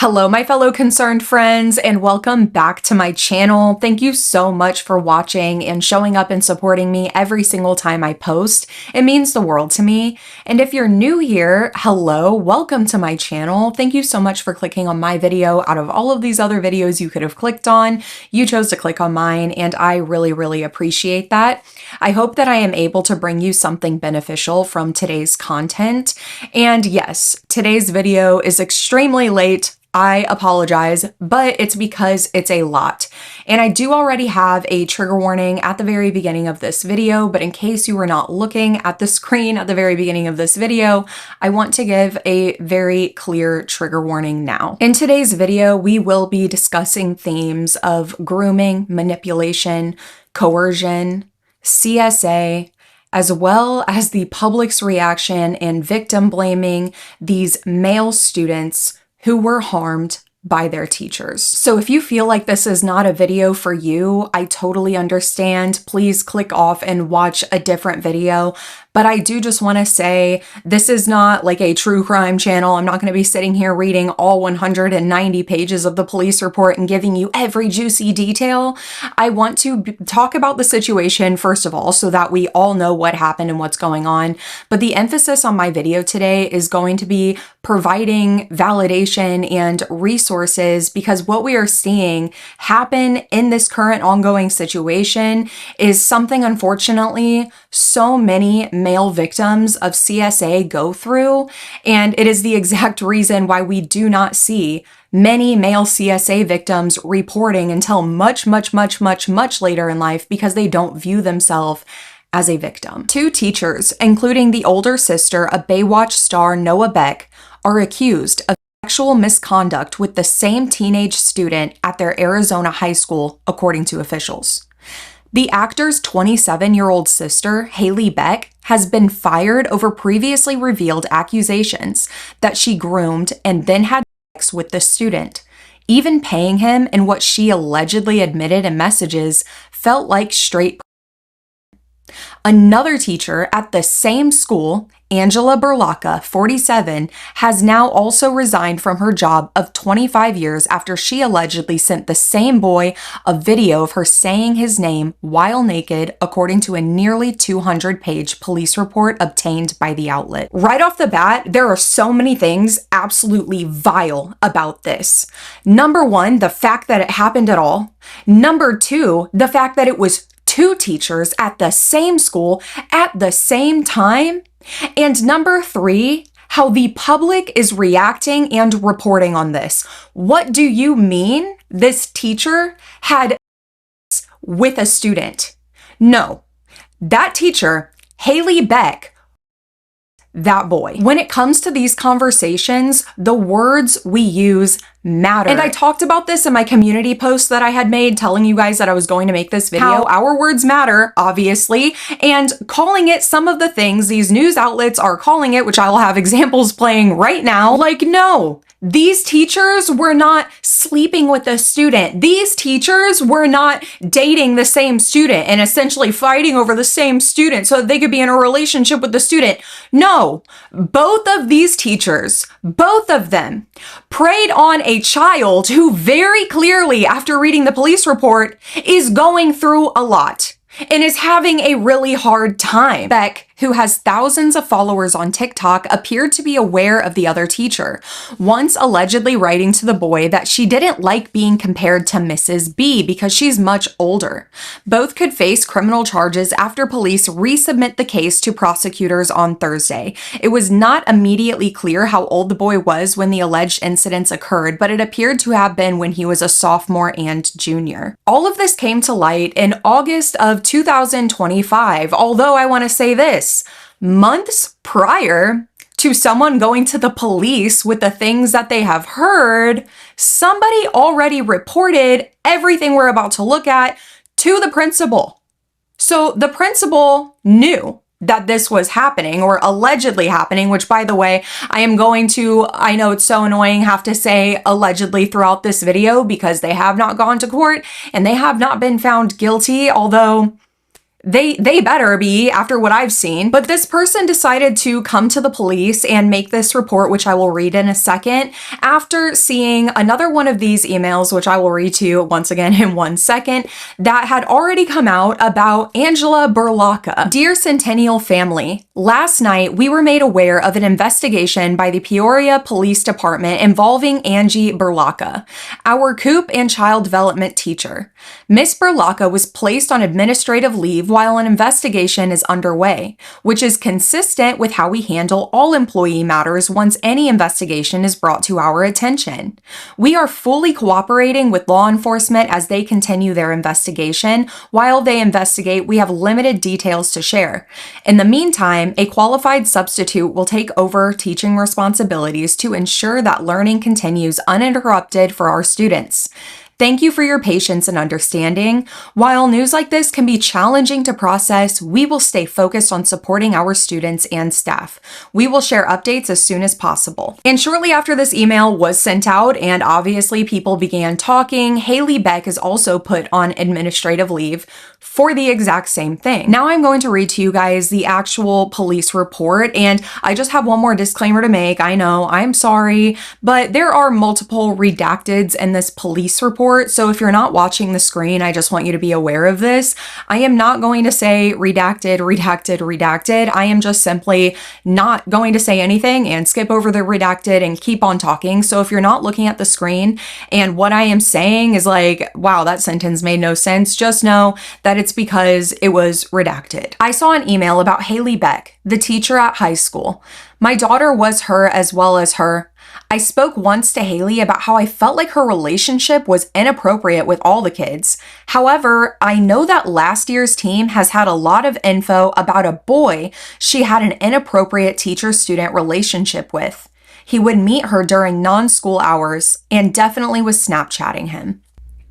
Hello, my fellow concerned friends, and welcome back to my channel. Thank you so much for watching and showing up and supporting me every single time I post. It means the world to me. And if you're new here, hello, welcome to my channel. Thank you so much for clicking on my video. Out of all of these other videos you could have clicked on, you chose to click on mine, and I really appreciate that. I hope that I am able to bring you something beneficial from today's content. And yes, today's video is extremely late. I apologize, but it's because it's a lot. And I do already have a trigger warning at the very beginning of this video, but in case you were not looking at the screen at the very beginning of this video, I want to give a very clear trigger warning now. In today's video, we will be discussing themes of grooming, manipulation, coercion, CSA, as well as the public's reaction and victim blaming these male students who were harmed by their teachers. So if you feel like this is not a video for you, I totally understand. Please click off and watch a different video. But I do just want to say this is not like a true crime channel. I'm not going to be sitting here reading all 190 pages of the police report and giving you every juicy detail. I want to talk about the situation first of all, so that we all know what happened and what's going on. But the emphasis on my video today is going to be providing validation and resources, because what we are seeing happen in this current ongoing situation is something, unfortunately, so many male victims of CSA go through, and it is the exact reason why we do not see many male CSA victims reporting until much later in life, because they don't view themselves as a victim. Two teachers, including the older sister of Baywatch star Noah Beck, are accused of sexual misconduct with the same teenage student at their Arizona high school, according to officials. The actor's 27-year-old sister, Haley Beck, has been fired over previously revealed accusations that she groomed and then had sex with the student. Even paying him in what she allegedly admitted in messages felt like straight. Another teacher at the same school, Angela Burlaka, 47, has now also resigned from her job of 25 years after she allegedly sent the same boy a video of her saying his name while naked, according to a nearly 200-page police report obtained by the outlet. Right off the bat, there are so many things absolutely vile about this. Number one, the fact that it happened at all. Number two, the fact that it was two teachers at the same school at the same time. And number three, how the public is reacting and reporting on this. What do you mean this teacher had sex with a student? No, that teacher, Haley Beck, that boy. When it comes to these conversations, the words we use matter. And I talked about this in my community post that I had made telling you guys that I was going to make this video. How our words matter, obviously, and calling it some of the things these news outlets are calling it, which I will have examples playing right now. Like, no. These teachers were not sleeping with a student. These teachers were not dating the same student and essentially fighting over the same student so that they could be in a relationship with the student. No, both of these teachers, both of them, preyed on a child who very clearly, after reading the police report, is going through a lot and is having a really hard time. Beck, who has thousands of followers on TikTok, appeared to be aware of the other teacher, once allegedly writing to the boy that she didn't like being compared to Mrs. B because she's much older. Both could face criminal charges after police resubmit the case to prosecutors on Thursday. It was not immediately clear how old the boy was when the alleged incidents occurred, but it appeared to have been when he was a sophomore and junior. All of this came to light in August of 2025, although I want to say this, months prior to someone going to the police with the things that they have heard, somebody already reported everything we're about to look at to the principal. So the principal knew that this was happening, or allegedly happening, which, by the way, I know it's so annoying, have to say allegedly throughout this video, because they have not gone to court and they have not been found guilty, although They better be after what I've seen. But this person decided to come to the police and make this report, which I will read in a second, after seeing another one of these emails, which I will read to you once again in 1 second, that had already come out about Angela Burlaka. Dear Centennial family, last night we were made aware of an investigation by the Peoria Police Department involving Angie Burlaka, our COOP and child development teacher. Miss Burlaka was placed on administrative leave while an investigation is underway, which is consistent with how we handle all employee matters once any investigation is brought to our attention. We are fully cooperating with law enforcement as they continue their investigation. While they investigate, we have limited details to share. In the meantime, a qualified substitute will take over teaching responsibilities to ensure that learning continues uninterrupted for our students. Thank you for your patience and understanding. While news like this can be challenging to process, we will stay focused on supporting our students and staff. We will share updates as soon as possible. And shortly after this email was sent out and obviously people began talking, Haley Beck is also put on administrative leave for the exact same thing. Now I'm going to read to you guys the actual police report, and I just have one more disclaimer to make. I know, I'm sorry, but there are multiple redacteds in this police report, so if you're not watching the screen, I just want you to be aware of this. I am not going to say redacted, redacted, redacted. I am just simply not going to say anything and skip over the redacted and keep on talking. So if you're not looking at the screen and what I am saying is like, wow, that sentence made no sense, just know that it's because it was redacted. I saw an email about Haley Beck, the teacher at high school. My daughter was her as well as her. I spoke once to Haley about how I felt like her relationship was inappropriate with all the kids. However, I know that last year's team has had a lot of info about a boy she had an inappropriate teacher-student relationship with. He would meet her during non-school hours and definitely was Snapchatting him.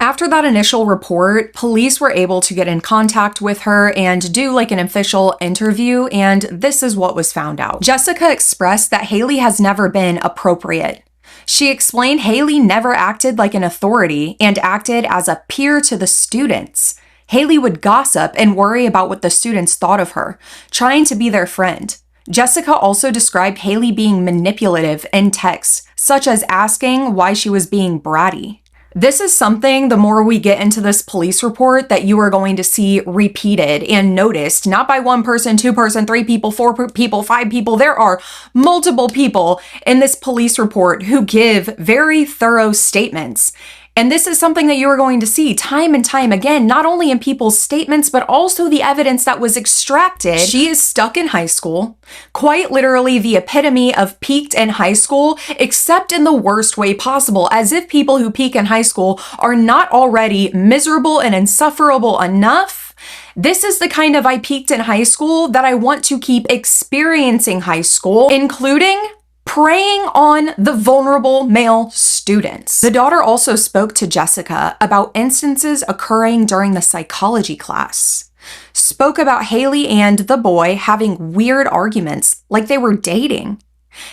After that initial report, police were able to get in contact with her and do like an official interview, and this is what was found out. Jessica expressed that Haley has never been appropriate. She explained Haley never acted like an authority and acted as a peer to the students. Haley would gossip and worry about what the students thought of her, trying to be their friend. Jessica also described Haley being manipulative in texts, such as asking why she was being bratty. This is something, the more we get into this police report, that you are going to see repeated and noticed, not by one person, two person, three people, four people, five people. There are multiple people in this police report who give very thorough statements. And this is something that you are going to see time and time again, not only in people's statements, but also the evidence that was extracted. She is stuck in high school, quite literally the epitome of peaked in high school, except in the worst way possible, as if people who peak in high school are not already miserable and insufferable enough. This is the kind of I peaked in high school that I want to keep experiencing high school, including preying on the vulnerable male students. The daughter also spoke to Jessica about instances occurring during the psychology class, spoke about Haley and the boy having weird arguments like they were dating.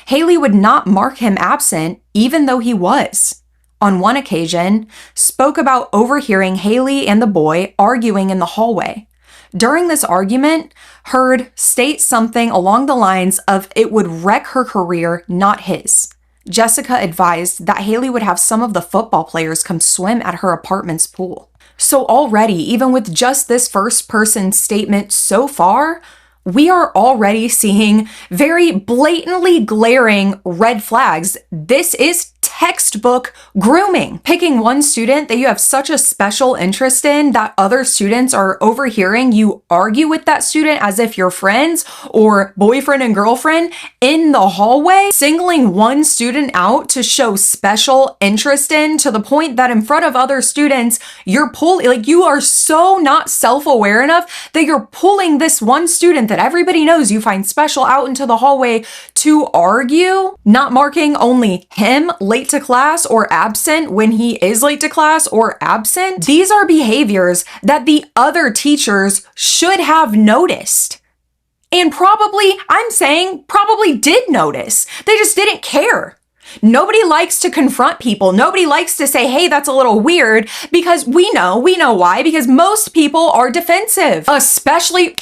Haley would not mark him absent even though he was. On one occasion, spoke about overhearing Haley and the boy arguing in the hallway. During this argument, heard state something along the lines of it would wreck her career, not his. Jessica advised that Haley would have some of the football players come swim at her apartment's pool. So already, even with just this first person statement so far, we are already seeing very blatantly glaring red flags. This is textbook grooming. Picking one student that you have such a special interest in that other students are overhearing you argue with that student as if you're friends or boyfriend and girlfriend in the hallway, singling one student out to show special interest in, to the point that in front of other students, you're you are so not self-aware enough that you're pulling this one student that everybody knows you find special out into the hallway to argue, not marking only him late to class or absent when he is late to class or absent. These are behaviors that the other teachers should have noticed. And probably did notice. They just didn't care. Nobody likes to confront people. Nobody likes to say, hey, that's a little weird, because we know why, because most people are defensive, especially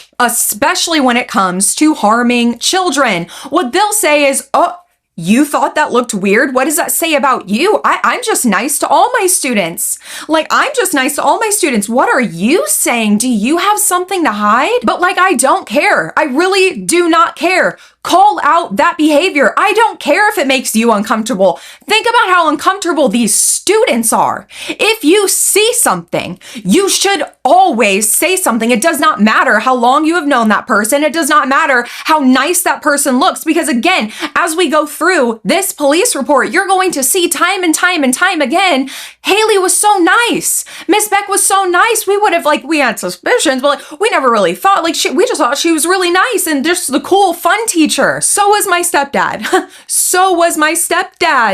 when it comes to harming children. What they'll say is, oh, you thought that looked weird? What does that say about you? I'm just nice to all my students. Like, I'm just nice to all my students. What are you saying? Do you have something to hide? But like, I don't care. I really do not care. Call out that behavior. I don't care if it makes you uncomfortable. Think about how uncomfortable these students are. If you see something, you should always say something. It does not matter how long you have known that person. It does not matter how nice that person looks. Because again, as we go through this police report, you're going to see time and time again, Haley was so nice. Miss Beck was so nice. We had suspicions, but we never really thought, we just thought she was really nice and just the cool, fun teacher. So was my stepdad.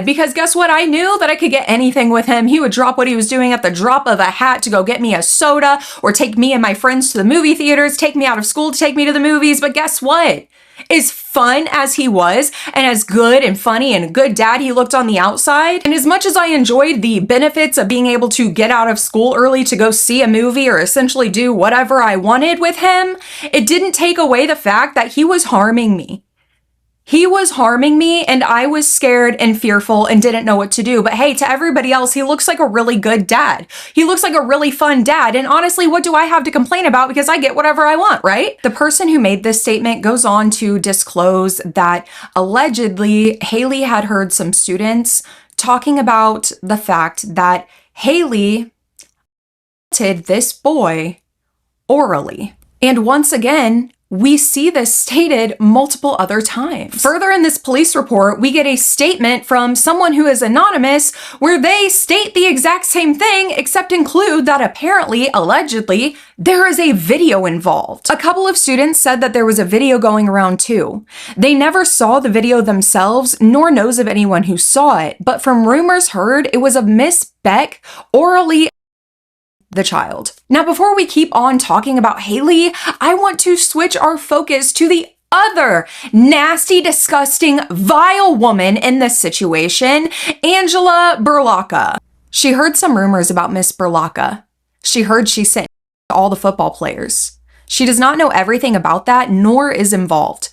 Because guess what? I knew that I could get anything with him. He would drop what he was doing at the drop of a hat to go get me a soda or take me and my friends to the movie theaters, take me out of school to take me to the movies. But guess what? As fun as he was and as good and funny and good dad he looked on the outside, and as much as I enjoyed the benefits of being able to get out of school early to go see a movie or essentially do whatever I wanted with him, it didn't take away the fact that he was harming me. He was harming me and I was scared and fearful and didn't know what to do. But hey, to everybody else, he looks like a really good dad. He looks like a really fun dad. And honestly, what do I have to complain about? Because I get whatever I want, right? The person who made this statement goes on to disclose that allegedly Haley had heard some students talking about the fact that Haley assaulted this boy orally. And once again, we see this stated multiple other times. Further in this police report, we get a statement from someone who is anonymous where they state the exact same thing, except include that apparently, allegedly, there is a video involved. A couple of students said that there was a video going around too. They never saw the video themselves, nor knows of anyone who saw it, but from rumors heard, it was of Miss Beck orally the child. Now, before we keep on talking about Haley, I want to switch our focus to the other nasty, disgusting, vile woman in this situation, Angela Burlaka. She heard some rumors about Miss Burlaka. She heard she sent all the football players. She does not know everything about that, nor is involved.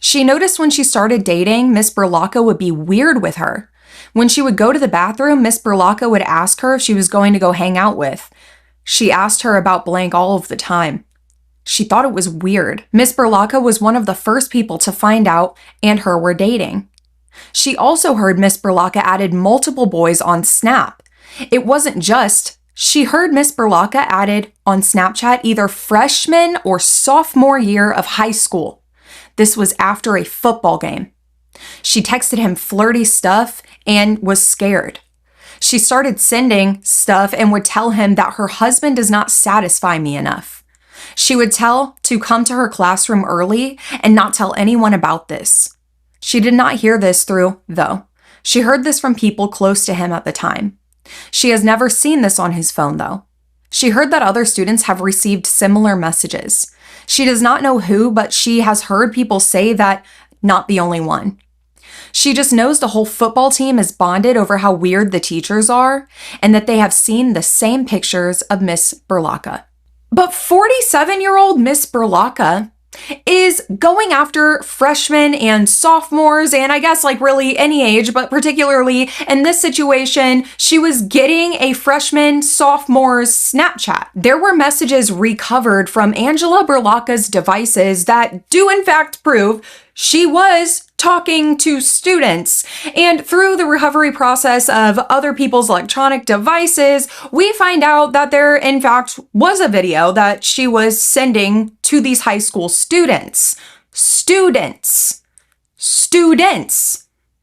She noticed when she started dating, Miss Burlaka would be weird with her. When she would go to the bathroom, Miss Burlaka would ask her if she was going to go hang out with. She asked her about blank all of the time. She thought it was weird. Miss Burlaka was one of the first people to find out and her were dating. She also heard Miss Burlaka added multiple boys on Snap. It wasn't just, she heard Miss Burlaka added on Snapchat either freshman or sophomore year of high school. This was after a football game. She texted him flirty stuff and was scared. She started sending stuff and would tell him that her husband does not satisfy me enough. She would tell to come to her classroom early and not tell anyone about this. She did not hear this through, though. She heard this from people close to him at the time. She has never seen this on his phone, though. She heard that other students have received similar messages. She does not know who, but she has heard people say that not the only one. She just knows the whole football team is bonded over how weird the teachers are and that they have seen the same pictures of Miss Burlaka. But 47-year-old Miss Burlaka is going after freshmen and sophomores, and I guess really any age, but particularly in this situation, she was getting a freshman, sophomore's Snapchat. There were messages recovered from Angela Burlaka's devices that do in fact prove she was talking to students. And through the recovery process of other people's electronic devices, we find out that there in fact was a video that she was sending to these high school students. Students.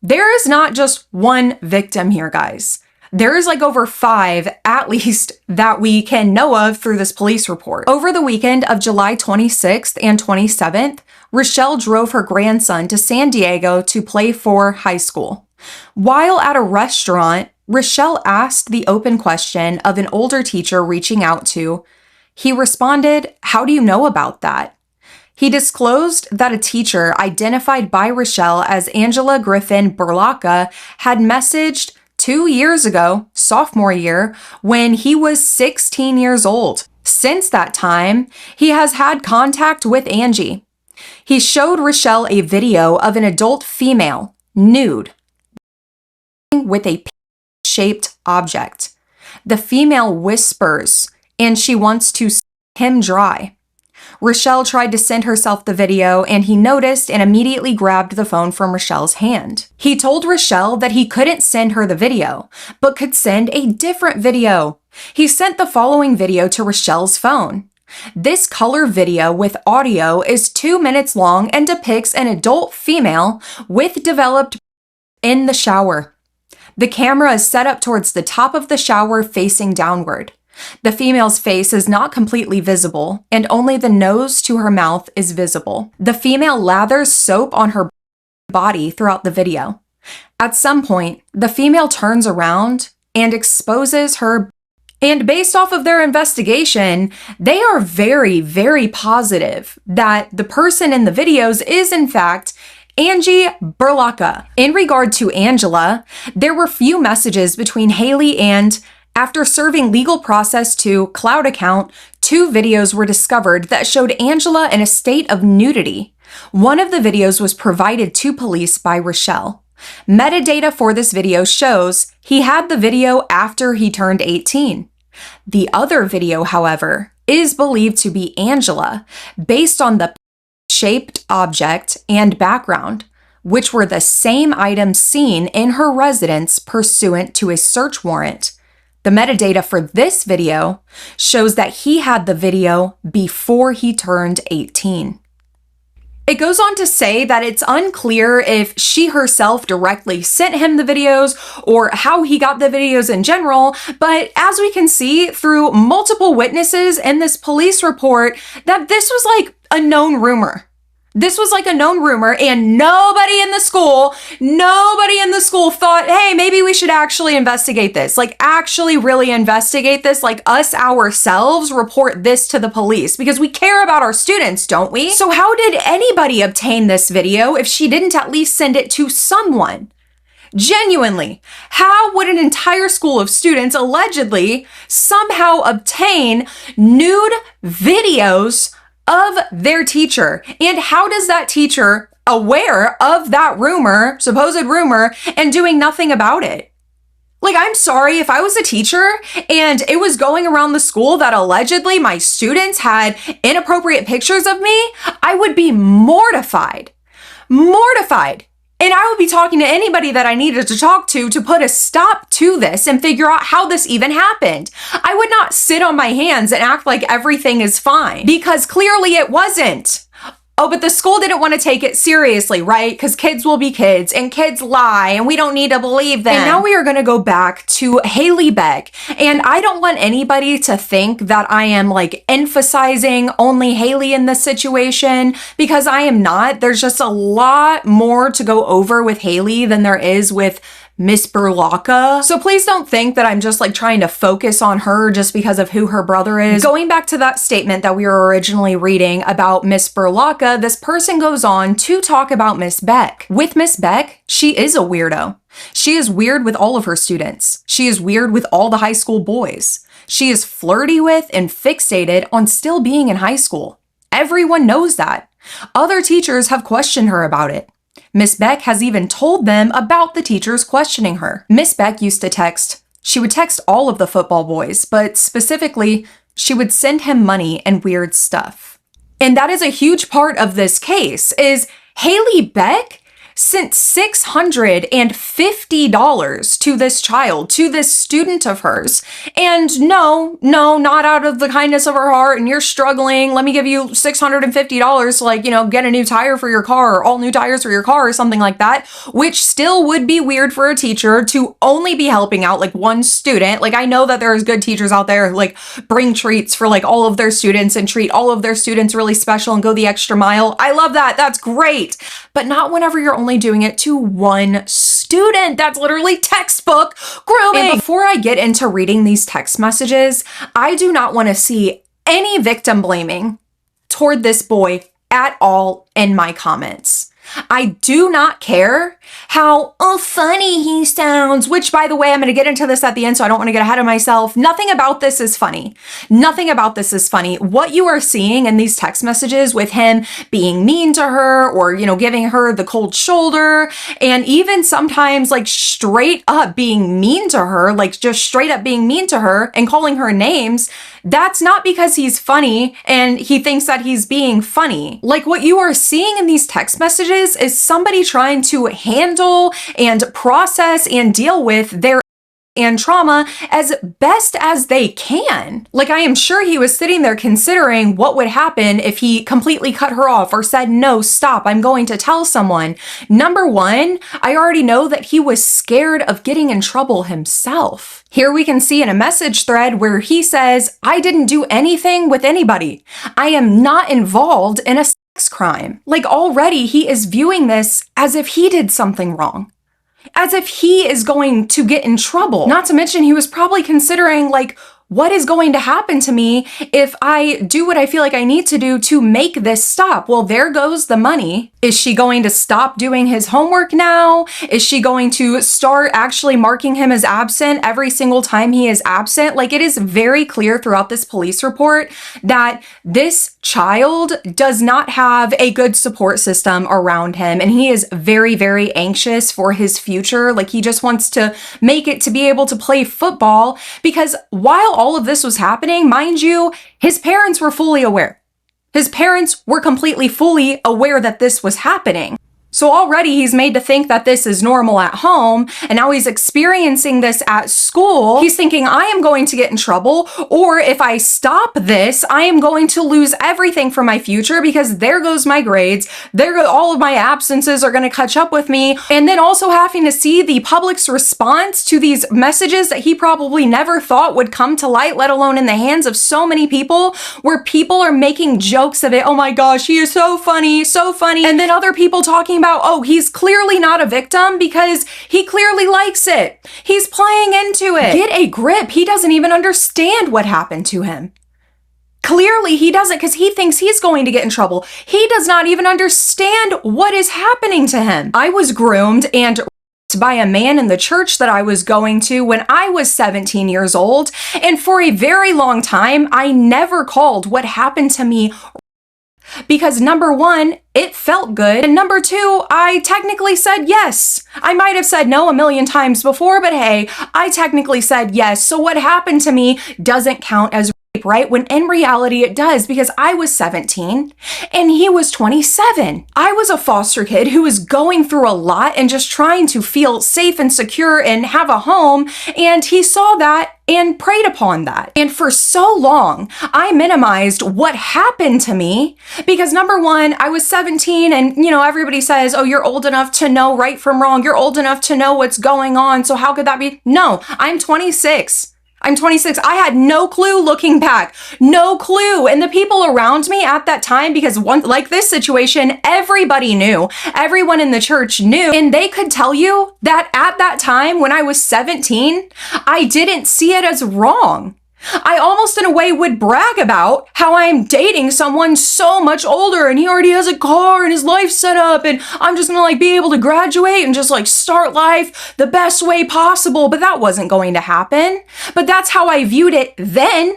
There is not just one victim here, guys. There is over 5, at least, that we can know of through this police report. Over the weekend of July 26th and 27th, Rochelle drove her grandson to San Diego to play for high school. While at a restaurant, Rochelle asked the open question of an older teacher reaching out to. He responded, "How do you know about that?" He disclosed that a teacher identified by Rochelle as Angela Griffin Burlaka had messaged 2 years ago, sophomore year, when he was 16 years old. Since that time, he has had contact with Angie. He showed Rochelle a video of an adult female, nude, with a shaped object. The female whispers, and she wants to suck him dry. Rochelle tried to send herself the video, and he noticed and immediately grabbed the phone from Rochelle's hand. He told Rochelle that he couldn't send her the video, but could send a different video. He sent the following video to Rochelle's phone. This color video with audio is 2 minutes long and depicts an adult female with developed in the shower. The camera is set up towards the top of the shower facing downward. The female's face is not completely visible, and only the nose to her mouth is visible. The female lathers soap on her body throughout the video. At some point, the female turns around and exposes her. And based off of their investigation, they are very, very positive that the person in the videos is, in fact, Angie Burlaka. In regard to Angela, there were few messages between Haley and, after serving legal process to Cloud Account, 2 videos were discovered that showed Angela in a state of nudity. One of the videos was provided to police by Rochelle. Metadata for this video shows he had the video after he turned 18. The other video, however, is believed to be Angela, based on the shaped object and background, which were the same items seen in her residence pursuant to a search warrant. The metadata for this video shows that he had the video before he turned 18. It goes on to say that it's unclear if she herself directly sent him the videos or how he got the videos in general, but as we can see through multiple witnesses in this police report, that this was like a known rumor. This was like a known rumor, and nobody in the school thought, hey, maybe we should actually investigate this. Like, actually really investigate this, like us ourselves report this to the police, because we care about our students, don't we? So how did anybody obtain this video if she didn't at least send it to someone? Genuinely, how would an entire school of students allegedly somehow obtain nude videos of their teacher? And how does that teacher, aware of that rumor, supposed rumor, and doing nothing about it? Like, I'm sorry, if I was a teacher and it was going around the school that allegedly my students had inappropriate pictures of me, I would be mortified. Mortified. And I would be talking to anybody that I needed to talk to put a stop to this and figure out how this even happened. I would not sit on my hands and act like everything is fine, because clearly it wasn't. Oh, but the school didn't want to take it seriously, right? Because kids will be kids and kids lie and we don't need to believe them. And now we are going to go back to Haley Beck. And I don't want anybody to think that I am like emphasizing only Haley in this situation, because I am not. There's just a lot more to go over with Haley than there is with Miss Burlaka. So please don't think that I'm just like trying to focus on her just because of who her brother is. Going back to that statement that we were originally reading about Miss Burlaka, this person goes on to talk about Miss Beck. With Miss Beck, she is a weirdo. She is weird with all of her students. She is weird with all the high school boys. She is flirty with and fixated on still being in high school. Everyone knows that. Other teachers have questioned her about it. Miss Beck has even told them about the teachers questioning her. Miss Beck used to text. She would text all of the football boys, but specifically, she would send him money and weird stuff. And that is a huge part of this case, is Haley Beck sent $650 to this child, to this student of hers. And no, not out of the kindness of her heart, and you're struggling, let me give you $650 to, like, get a new tire for your car, or all new tires for your car, or something like that, which still would be weird for a teacher to only be helping out like one student. Like, I know that there's good teachers out there who like bring treats for like all of their students and treat all of their students really special and go the extra mile. I love that. That's great. But not whenever you're only doing it to one student. That's literally textbook grooming. And before I get into reading these text messages, I do not want to see any victim blaming toward this boy at all in my comments. I do not care how funny he sounds, which, by the way, I'm going to get into this at the end, so I don't want to get ahead of myself. Nothing about this is funny. Nothing about this is funny. What you are seeing in these text messages with him being mean to her or, giving her the cold shoulder, and even sometimes like straight up being mean to her, like just straight up being mean to her and calling her names, that's not because he's funny and he thinks that he's being funny. Like, what you are seeing in these text messages is somebody trying to handle and process and deal with their and trauma as best as they can. Like, I am sure he was sitting there considering what would happen if he completely cut her off or said, no, stop, I'm going to tell someone. Number one, I already know that he was scared of getting in trouble himself. Here we can see in a message thread where he says, I didn't do anything with anybody. I am not involved in a sex crime. Like, already he is viewing this as if he did something wrong, as if he is going to get in trouble. Not to mention, he was probably considering, like, what is going to happen to me if I do what I feel like I need to do to make this stop? Well, there goes the money. Is she going to stop doing his homework now? Is she going to start actually marking him as absent every single time he is absent? Like, it is very clear throughout this police report that this child does not have a good support system around him, and he is very, very anxious for his future. Like, he just wants to make it to be able to play football, because while all of this was happening, mind you, his parents were fully aware. His parents were completely fully aware that this was happening. So already he's made to think that this is normal at home, and now he's experiencing this at school. He's thinking, I am going to get in trouble, or if I stop this, I am going to lose everything for my future, because there goes my grades, all of my absences are going to catch up with me. And then also having to see the public's response to these messages that he probably never thought would come to light, let alone in the hands of so many people, where people are making jokes of it. Oh my gosh, he is so funny, so funny. And then other people talking about, oh, he's clearly not a victim because he clearly likes it. He's playing into it. Get a grip. He doesn't even understand what happened to him. Clearly he doesn't, because he thinks he's going to get in trouble. He does not even understand what is happening to him. I was groomed and by a man in the church that I was going to when I was 17 years old. And for a very long time, I never called what happened to me, because number one, it felt good. And number two, I technically said yes. I might have said no a million times before, but hey, I technically said yes. So what happened to me doesn't count as rape, right? When in reality it does, because I was 17 and he was 27. I was a foster kid who was going through a lot and just trying to feel safe and secure and have a home. And he saw that and preyed upon that. And for so long, I minimized what happened to me because number one, I was 17 and, everybody says, oh, you're old enough to know right from wrong. You're old enough to know what's going on. So how could that be? No, I'm 26. I'm 26. I had no clue looking back. No clue. And the people around me at that time, because like this situation, everybody knew. Everyone in the church knew. And they could tell you that at that time when I was 17, I didn't see it as wrong. I almost in a way would brag about how I'm dating someone so much older and he already has a car and his life set up and I'm just gonna be able to graduate and just start life the best way possible. But that wasn't going to happen. But that's how I viewed it then.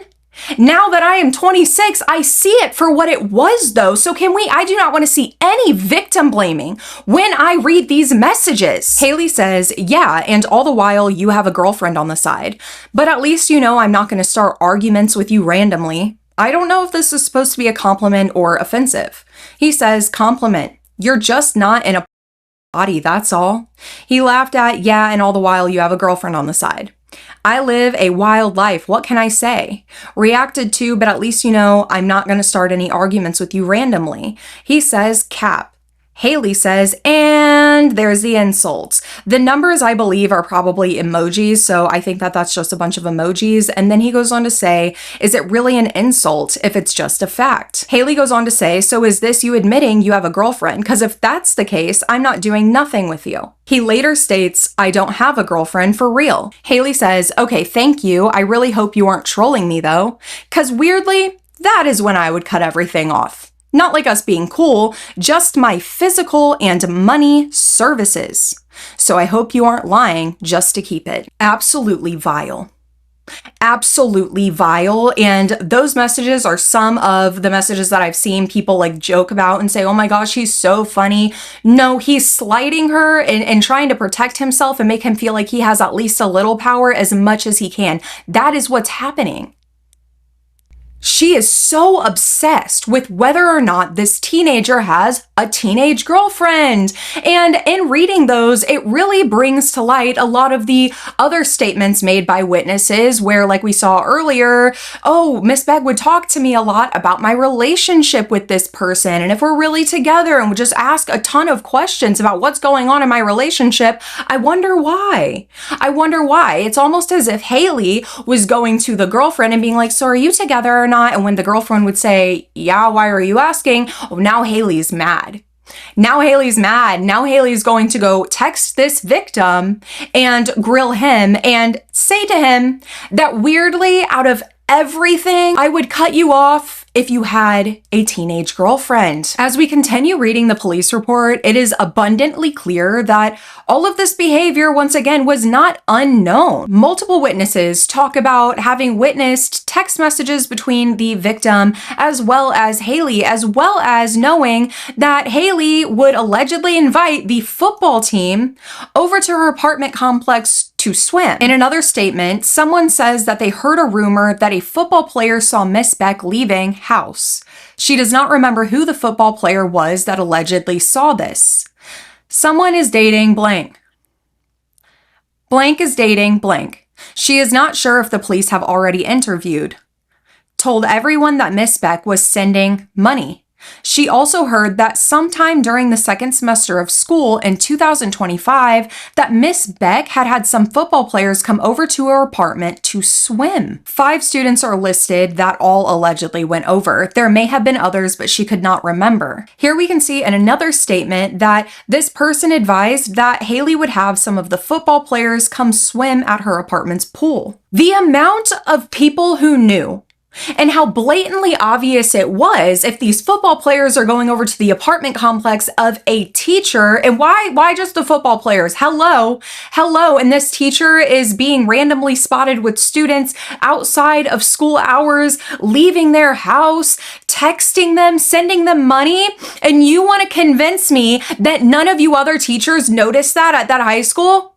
Now that I am 26, I see it for what it was though. So I do not want to see any victim blaming when I read these messages. Haley says, yeah, and all the while you have a girlfriend on the side, but at least I'm not going to start arguments with you randomly. I don't know if this is supposed to be a compliment or offensive. He says, compliment. You're just not in a body, that's all. He laughed at, yeah, and all the while you have a girlfriend on the side. I live a wild life. What can I say? Reacted to, but at least I'm not going to start any arguments with you randomly. He says, cap. Haley says, and there's the insults. The numbers, I believe, are probably emojis, so I think that that's just a bunch of emojis. And then he goes on to say, is it really an insult if it's just a fact? Haley goes on to say, so is this you admitting you have a girlfriend? Because if that's the case, I'm not doing nothing with you. He later states, I don't have a girlfriend for real. Haley says, okay, thank you. I really hope you aren't trolling me though. Because weirdly, that is when I would cut everything off. Not like us being cool, just my physical and money services. So I hope you aren't lying just to keep it. Absolutely vile. Absolutely vile. And those messages are some of the messages that I've seen people like joke about and say, oh my gosh, he's so funny. No, he's slighting her and trying to protect himself and make him feel like he has at least a little power as much as he can. That is what's happening. She is so obsessed with whether or not this teenager has a teenage girlfriend. And in reading those, it really brings to light a lot of the other statements made by witnesses where, like we saw earlier, oh, Miss Beck would talk to me a lot about my relationship with this person. And if we're really together and would just ask a ton of questions about what's going on in my relationship, I wonder why. I wonder why. It's almost as if Haley was going to the girlfriend and being like, so are you together or not? And when the girlfriend would say, yeah, why are you asking? Oh, now Haley's mad. Now Haley's mad. Now Haley's going to go text this victim and grill him and say to him that weirdly, out of everything, I would cut you off if you had a teenage girlfriend. As we continue reading the police report, it is abundantly clear that all of this behavior, once again, was not unknown. Multiple witnesses talk about having witnessed text messages between the victim as well as Haley, as well as knowing that Haley would allegedly invite the football team over to her apartment complex to swim. In another statement, someone says that they heard a rumor that a football player saw Miss Beck leaving house. She does not remember who the football player was that allegedly saw this. Someone is dating blank. Blank is dating blank. She is not sure if the police have already interviewed. Told everyone that Miss Beck was sending money. She also heard that sometime during the second semester of school in 2025 that Miss Beck had some football players come over to her apartment to swim. 5 students are listed that all allegedly went over. There may have been others, but she could not remember. Here we can see in another statement that this person advised that Haley would have some of the football players come swim at her apartment's pool. The amount of people who knew and how blatantly obvious it was if these football players are going over to the apartment complex of a teacher. And why just the football players? Hello. And this teacher is being randomly spotted with students outside of school hours, leaving their house, texting them, sending them money. And you want to convince me that none of you other teachers noticed that at that high school?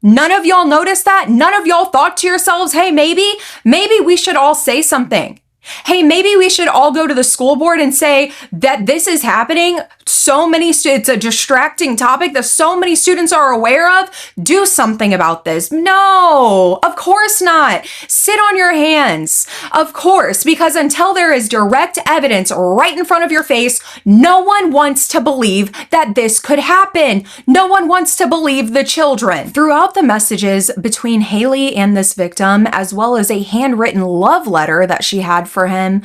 None of y'all noticed that? None of y'all thought to yourselves, hey, maybe we should all say something. Hey, maybe we should all go to the school board and say that this is happening. It's a distracting topic that so many students are aware of. Do something about this. No, of course not. Sit on your hands. Of course, because until there is direct evidence right in front of your face, no one wants to believe that this could happen. No one wants to believe the children. Throughout the messages between Haley and this victim, as well as a handwritten love letter that she had for him,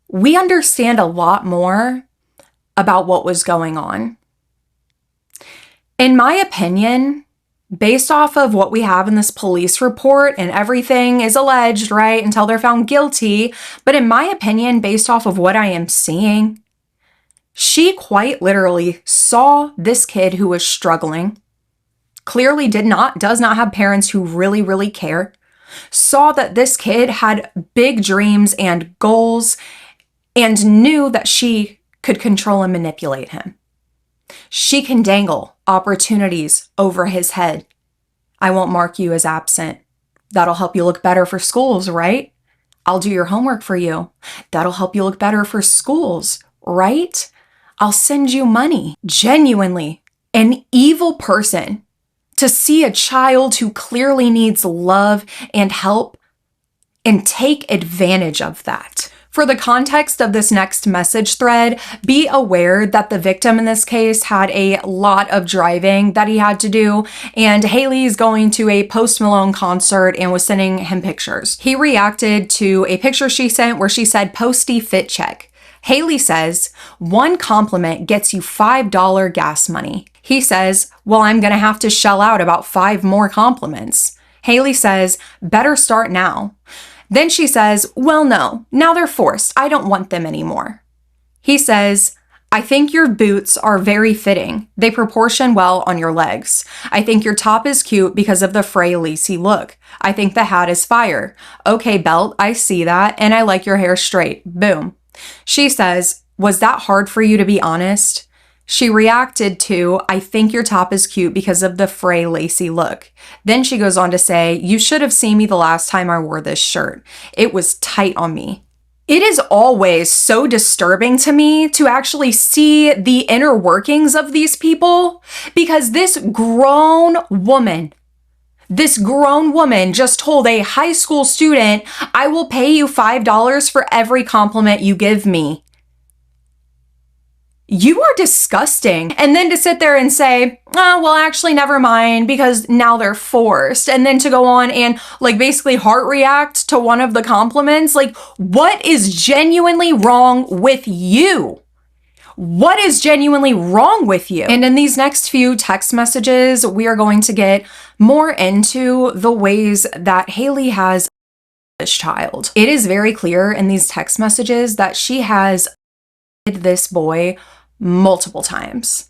we understand a lot more about what was going on. In my opinion, based off of what we have in this police report, and everything is alleged, right, until they're found guilty, but in my opinion, based off of what I am seeing, she quite literally saw this kid who was struggling, clearly does not have parents who really care, saw that this kid had big dreams and goals, and knew that she could control and manipulate him. She can dangle opportunities over his head. I won't mark you as absent. That'll help you look better for schools, right? I'll do your homework for you. That'll help you look better for schools, right? I'll send you money. Genuinely, an evil person to see a child who clearly needs love and help and take advantage of that. For the context of this next message thread, be aware that the victim in this case had a lot of driving that he had to do, and Haley's going to a Post Malone concert and was sending him pictures. He reacted to a picture she sent where she said, "Posty fit check." Haley says, "One compliment gets you $5 gas money." He says, "Well, I'm gonna have to shell out about 5 more compliments." Haley says, "Better start now." Then she says, "Well, no, now they're forced. I don't want them anymore." He says, I think your boots are very fitting. They proportion well on your legs. I think your top is cute because of the fray lacy look. I think the hat is fire. Okay, belt, I see that, and I like your hair straight. Boom. She says, was that hard for you to be honest? She reacted to, I think your top is cute because of the fray lacy look. Then she goes on to say, you should have seen me the last time I wore this shirt. It was tight on me. It is always so disturbing to me to actually see the inner workings of these people, because this grown woman just told a high school student, I will pay you $5 for every compliment you give me. You are disgusting. And then to sit there and say, oh, well, actually, never mind, because now they're forced. And then to go on and like basically heart react to one of the compliments. Like, what is genuinely wrong with you? What is genuinely wrong with you? And in these next few text messages, we are going to get more into the ways that Haley has this child. It is very clear in these text messages that she has this boy multiple times.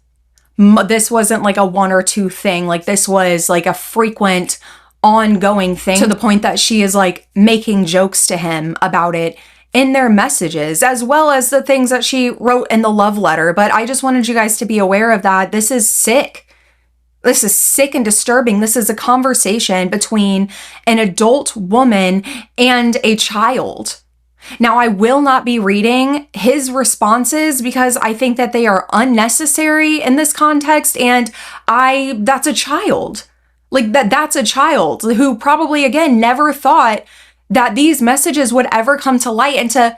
This wasn't like a one or two thing. Like, this was like a frequent ongoing thing, to the point that she is like making jokes to him about it in their messages, as well as the things that she wrote in the love letter. But I just wanted you guys to be aware of that. This is sick. This is sick and disturbing. This is a conversation between an adult woman and a child. Now, I will not be reading his responses because I think that they are unnecessary in this context, and that's a child. Like, that's a child who probably, again, never thought that these messages would ever come to light. And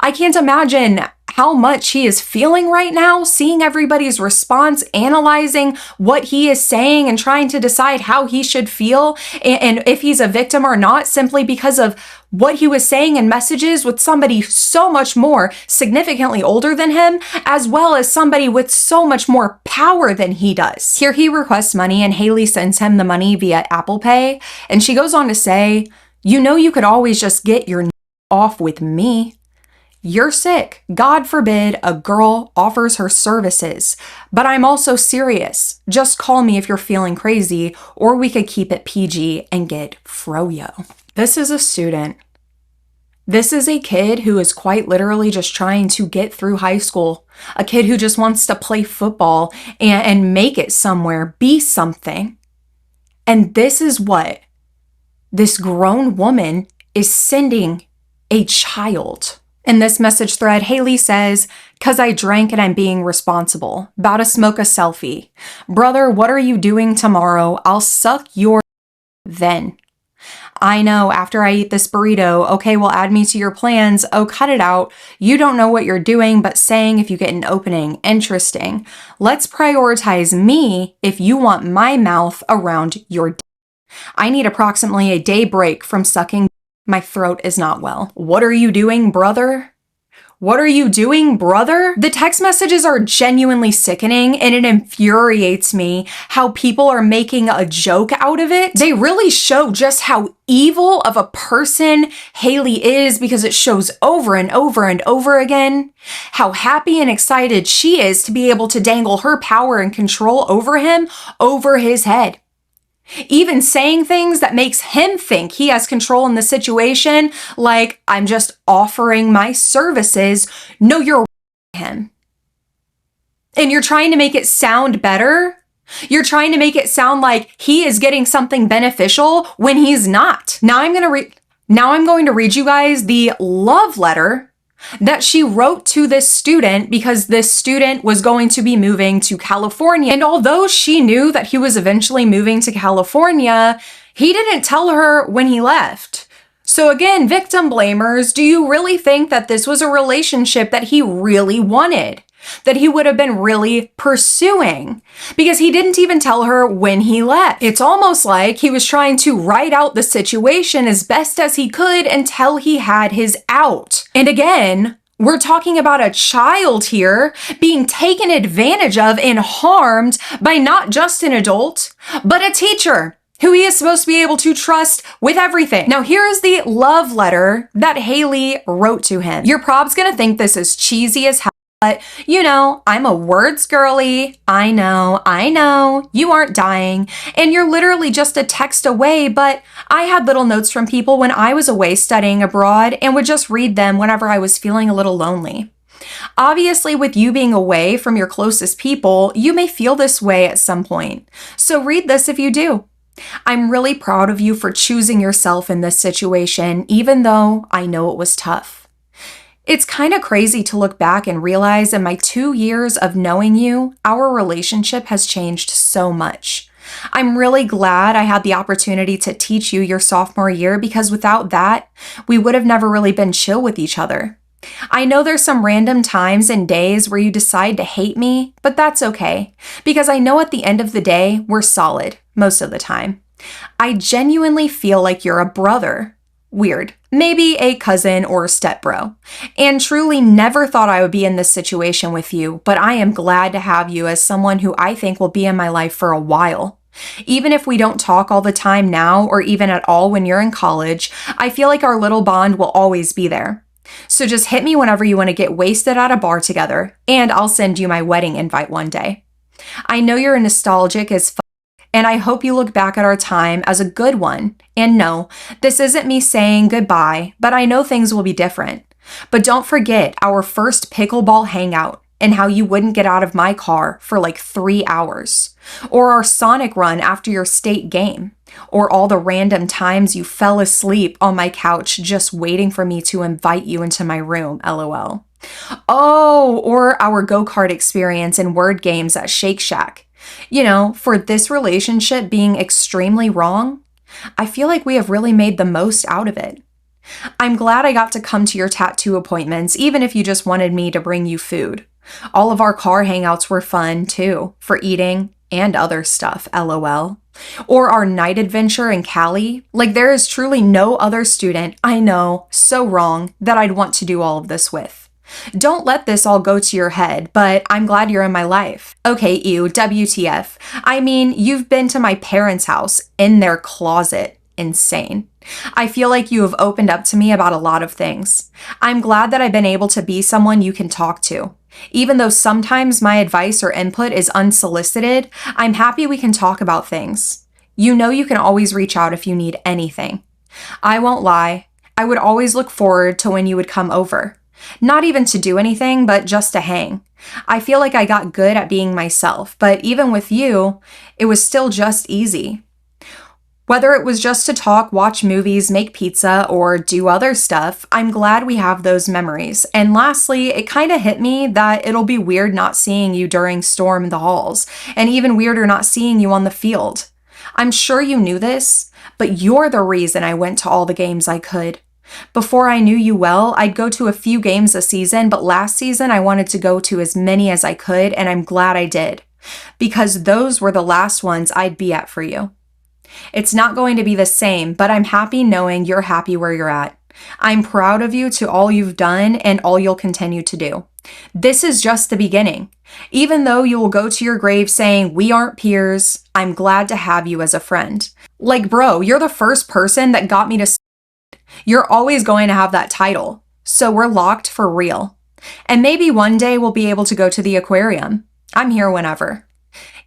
I can't imagine how much he is feeling right now, seeing everybody's response, analyzing what he is saying, and trying to decide how he should feel and if he's a victim or not, simply because of what he was saying in messages with somebody so much more significantly older than him, as well as somebody with so much more power than he does. Here he requests money and Haley sends him the money via Apple Pay. And she goes on to say, you know, you could always just get your off with me. You're sick. God forbid a girl offers her services. But I'm also serious. Just call me if you're feeling crazy, or we could keep it PG and get froyo. This is a student. This is a kid who is quite literally just trying to get through high school. A kid who just wants to play football and make it somewhere, be something. And this is what this grown woman is sending a child. In this message thread, Haley says, "'Cause I drank and I'm being responsible. About to smoke a selfie. Brother, what are you doing tomorrow? I'll suck your then. I know, after I eat this burrito. Okay, well, add me to your plans. Oh, cut it out. You don't know what you're doing, but saying if you get an opening. Interesting. Let's prioritize me if you want my mouth around your d. I need approximately a day break from sucking. My throat is not well. What are you doing, brother? What are you doing, brother?" The text messages are genuinely sickening, and it infuriates me how people are making a joke out of it. They really show just how evil of a person Haley is, because it shows over and over and over again how happy and excited she is to be able to dangle her power and control over him over his head. Even saying things that makes him think he has control in the situation, like, I'm just offering my services. No, you're him. And you're trying to make it sound better. You're trying to make it sound like he is getting something beneficial when he's not. Now I'm going to read you guys the love letter that she wrote to this student, because this student was going to be moving to California. And although she knew that he was eventually moving to California, he didn't tell her when he left. So again, victim blamers, do you really think that this was a relationship that he really wanted? That he would have been really pursuing? Because he didn't even tell her when he left. It's almost like he was trying to ride out the situation as best as he could until he had his out. And again, we're talking about a child here being taken advantage of and harmed by not just an adult, but a teacher. who he is supposed to be able to trust with everything. Now, here is the love letter that Haley wrote to him. You're probably gonna think this is cheesy as hell, but you know, I'm a words girly. I know, you aren't dying, and you're literally just a text away, but I had little notes from people when I was away studying abroad and would just read them whenever I was feeling a little lonely. Obviously, with you being away from your closest people, you may feel this way at some point. So read this if you do. I'm really proud of you for choosing yourself in this situation, even though I know it was tough. It's kind of crazy to look back and realize in my 2 years of knowing you, our relationship has changed so much. I'm really glad I had the opportunity to teach you your sophomore year, because without that, we would have never really been chill with each other. I know there's some random times and days where you decide to hate me, but that's okay, because I know at the end of the day, we're solid, most of the time. I genuinely feel like you're a brother. Weird. Maybe a cousin or stepbro. And truly never thought I would be in this situation with you, but I am glad to have you as someone who I think will be in my life for a while. Even if we don't talk all the time now, or even at all when you're in college, I feel like our little bond will always be there. So just hit me whenever you want to get wasted at a bar together, and I'll send you my wedding invite one day. I know you're nostalgic as fuck, and I hope you look back at our time as a good one. And no, this isn't me saying goodbye, but I know things will be different. But don't forget our first pickleball hangout and how you wouldn't get out of my car for like 3 hours. Or our Sonic run after your state game. Or all the random times you fell asleep on my couch just waiting for me to invite you into my room, LOL. Oh, or our go-kart experience in word games at Shake Shack. You know, for this relationship being extremely wrong, I feel like we have really made the most out of it. I'm glad I got to come to your tattoo appointments, even if you just wanted me to bring you food. All of our car hangouts were fun, too, for eating and other stuff, LOL. Or our night adventure in Cali. Like, there is truly no other student I know so wrong that I'd want to do all of this with. Don't let this all go to your head, but I'm glad you're in my life. Okay, ew, WTF. I mean, you've been to my parents' house, in their closet. Insane. I feel like you have opened up to me about a lot of things. I'm glad that I've been able to be someone you can talk to. Even though sometimes my advice or input is unsolicited, I'm happy we can talk about things. You know you can always reach out if you need anything. I won't lie, I would always look forward to when you would come over. Not even to do anything, but just to hang. I feel like I got good at being myself, but even with you, it was still just easy. Whether it was just to talk, watch movies, make pizza, or do other stuff, I'm glad we have those memories. And lastly, it kind of hit me that it'll be weird not seeing you during Storm in the halls, and even weirder not seeing you on the field. I'm sure you knew this, but you're the reason I went to all the games I could. Before I knew you well, I'd go to a few games a season, but last season I wanted to go to as many as I could, and I'm glad I did. Because those were the last ones I'd be at for you. It's not going to be the same, but I'm happy knowing you're happy where you're at. I'm proud of you to all you've done and all you'll continue to do. This is just the beginning. Even though you will go to your grave saying, we aren't peers, I'm glad to have you as a friend. Like, bro, you're the first person that got me to. You're always going to have that title. So we're locked for real. And maybe one day we'll be able to go to the aquarium. I'm here whenever.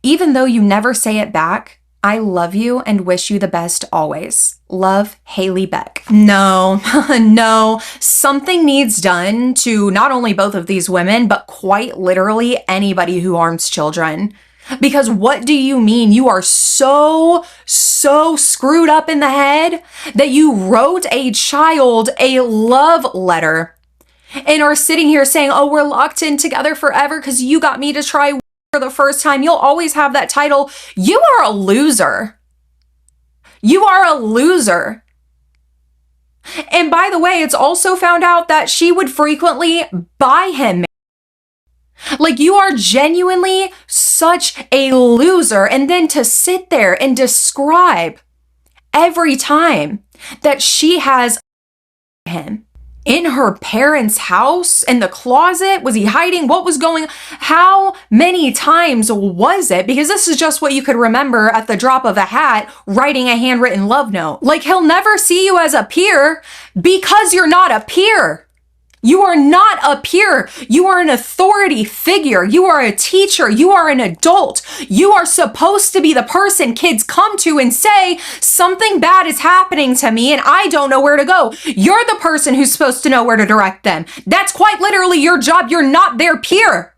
Even though you never say it back, I love you and wish you the best always. Love, Haley Beck. No, no, something needs done to not only both of these women, but quite literally anybody who harms children. Because what do you mean you are so screwed up in the head that you wrote a child a love letter and are sitting here saying, oh, we're locked in together forever because you got me to try for the first time. You'll always have that title. You are a loser. You are a loser. And by the way, it's also found out that she would frequently buy him. Like, you are genuinely such a loser. And then to sit there and describe every time that she has him in her parents' house, in the closet? Was he hiding? What was going on? How many times was it? Because this is just what you could remember at the drop of a hat, writing a handwritten love note. Like, he'll never see you as a peer because you're not a peer. You are not a peer. You are an authority figure. You are a teacher. You are an adult. You are supposed to be the person kids come to and say, something bad is happening to me and I don't know where to go. You're the person who's supposed to know where to direct them. That's quite literally your job. You're not their peer.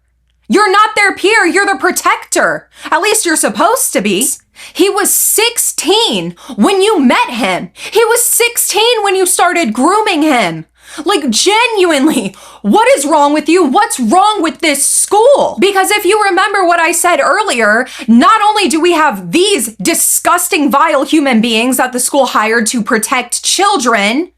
You're not their peer. You're the protector. At least you're supposed to be. He was 16 when you met him. He was 16 when you started grooming him. Like, genuinely, what is wrong with you? What's wrong with this school? Because if you remember what I said earlier, not only do we have these disgusting, vile human beings that the school hired to protect children,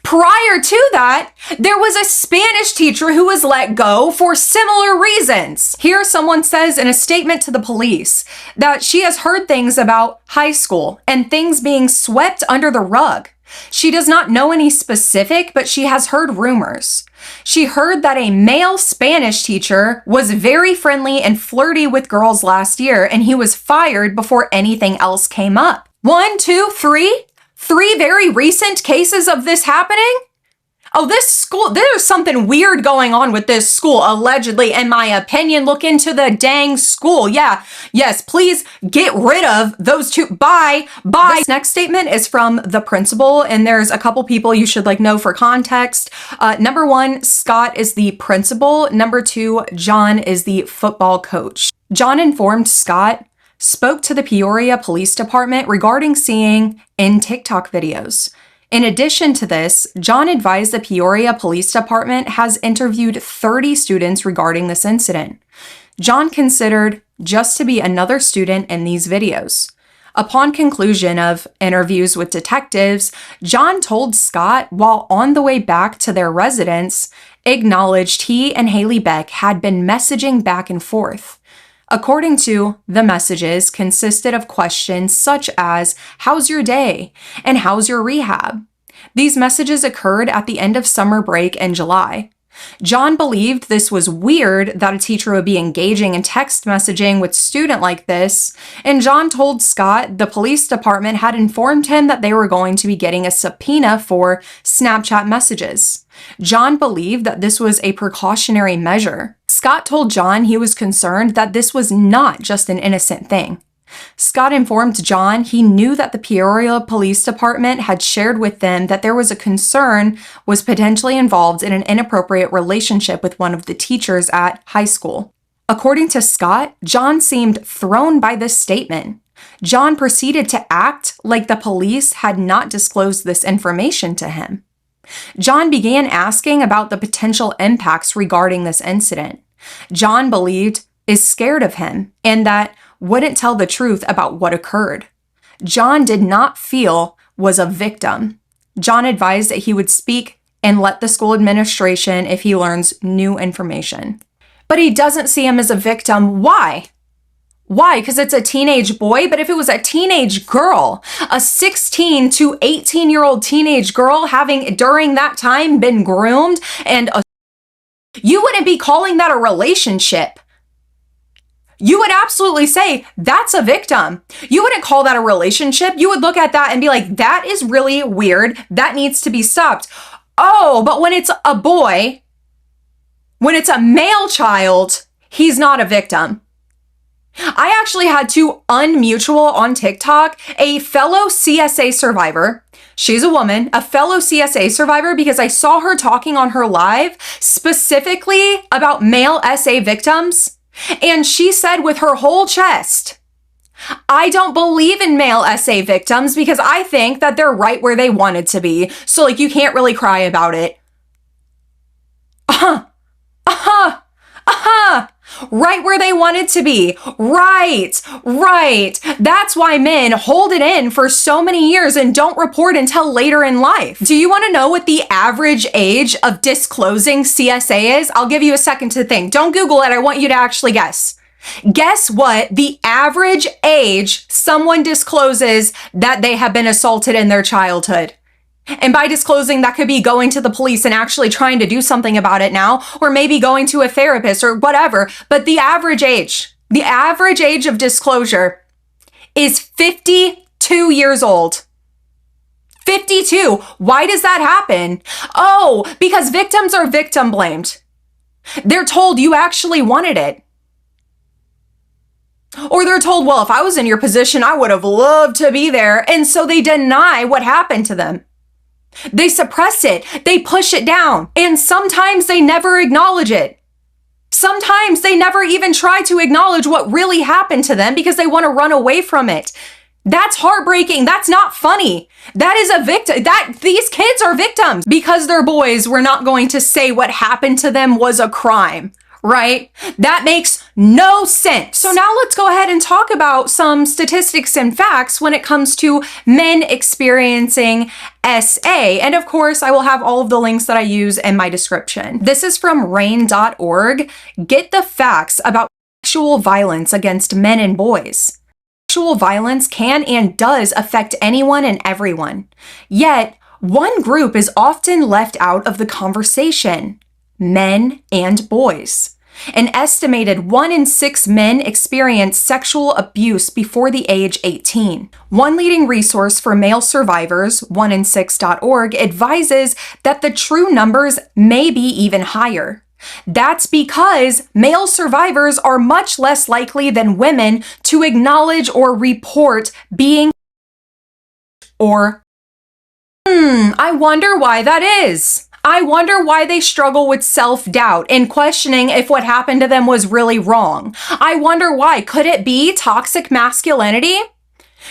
prior to that, there was a Spanish teacher who was let go for similar reasons. Here, someone says in a statement to the police that she has heard things about high school and things being swept under the rug. She does not know any specific, but she has heard rumors. She heard that a male Spanish teacher was very friendly and flirty with girls last year, and he was fired before anything else came up. 1, 2, 3? 3 very recent cases of this happening? Oh, this school, there's something weird going on with this school, allegedly, in my opinion. Look into the dang school. Yeah, yes, please get rid of those two. Bye. This next statement is from the principal, and there's a couple people you should know for context. Number 1, Scott is the principal. Number 2, John is the football coach. John informed Scott spoke to the Peoria Police Department regarding seeing in TikTok videos. In addition to this, John advised the Peoria Police Department has interviewed 30 students regarding this incident. John considered just to be another student in these videos. Upon conclusion of interviews with detectives, John told Scott while on the way back to their residence, acknowledged he and Haley Beck had been messaging back and forth. According to the messages, consisted of questions such as, "How's your day?" and "How's your rehab?" These messages occurred at the end of summer break in July. John believed this was weird that a teacher would be engaging in text messaging with a student like this, and John told Scott the police department had informed him that they were going to be getting a subpoena for Snapchat messages. John believed that this was a precautionary measure. Scott told John he was concerned that this was not just an innocent thing. Scott informed John he knew that the Peoria Police Department had shared with them that there was a concern was potentially involved in an inappropriate relationship with one of the teachers at high school. According to Scott, John seemed thrown by this statement. John proceeded to act like the police had not disclosed this information to him. John began asking about the potential impacts regarding this incident. John believed is scared of him and that wouldn't tell the truth about what occurred. John did not feel was a victim. John advised that he would speak and let the school administration if he learns new information. But he doesn't see him as a victim. Why? Why? Because it's a teenage boy? But if it was a teenage girl, a 16 to 18-year-old teenage girl having during that time been groomed and you wouldn't be calling that a relationship. You would absolutely say that's a victim. You wouldn't call that a relationship. You would look at that and be like, that is really weird. That needs to be stopped. Oh, but when it's a boy, when it's a male child, he's not a victim. I actually had to unmutual on TikTok a fellow CSA survivor. She's a woman, a fellow CSA survivor, because I saw her talking on her live specifically about male SA victims. And she said with her whole chest, I don't believe in male SA victims because I think that they're right where they wanted to be. So you can't really cry about it. Right where they wanted to be. Right. That's why men hold it in for so many years and don't report until later in life. Do you want to know what the average age of disclosing CSA is? I'll give you a second to think. Don't Google it. I want you to actually guess. Guess what the average age someone discloses that they have been assaulted in their childhood? And by disclosing, that could be going to the police and actually trying to do something about it now, or maybe going to a therapist or whatever. But the average age of disclosure is 52 years old. 52. Why does that happen? Oh, because victims are victim blamed. They're told you actually wanted it. Or they're told, well, if I was in your position, I would have loved to be there. And so they deny what happened to them. They suppress it. They push it down. And sometimes they never acknowledge it. Sometimes they never even try to acknowledge what really happened to them because they want to run away from it. That's heartbreaking. That's not funny. That is a victim. These kids are victims. Because they're boys, we're not going to say what happened to them was a crime, right? That makes no sense. So now let's go ahead and talk about some statistics and facts when it comes to men experiencing SA. And of course, I will have all of the links that I use in my description. This is from RAINN.org. Get the facts about sexual violence against men and boys. Sexual violence can and does affect anyone and everyone. Yet, one group is often left out of the conversation: men and boys. An estimated 1 in 6 men experience sexual abuse before the age 18. One leading resource for male survivors, 1in6.org, advises that the true numbers may be even higher. That's because male survivors are much less likely than women to acknowledge or report being or I wonder why that is. I wonder why they struggle with self-doubt and questioning if what happened to them was really wrong. I wonder why. Could it be toxic masculinity?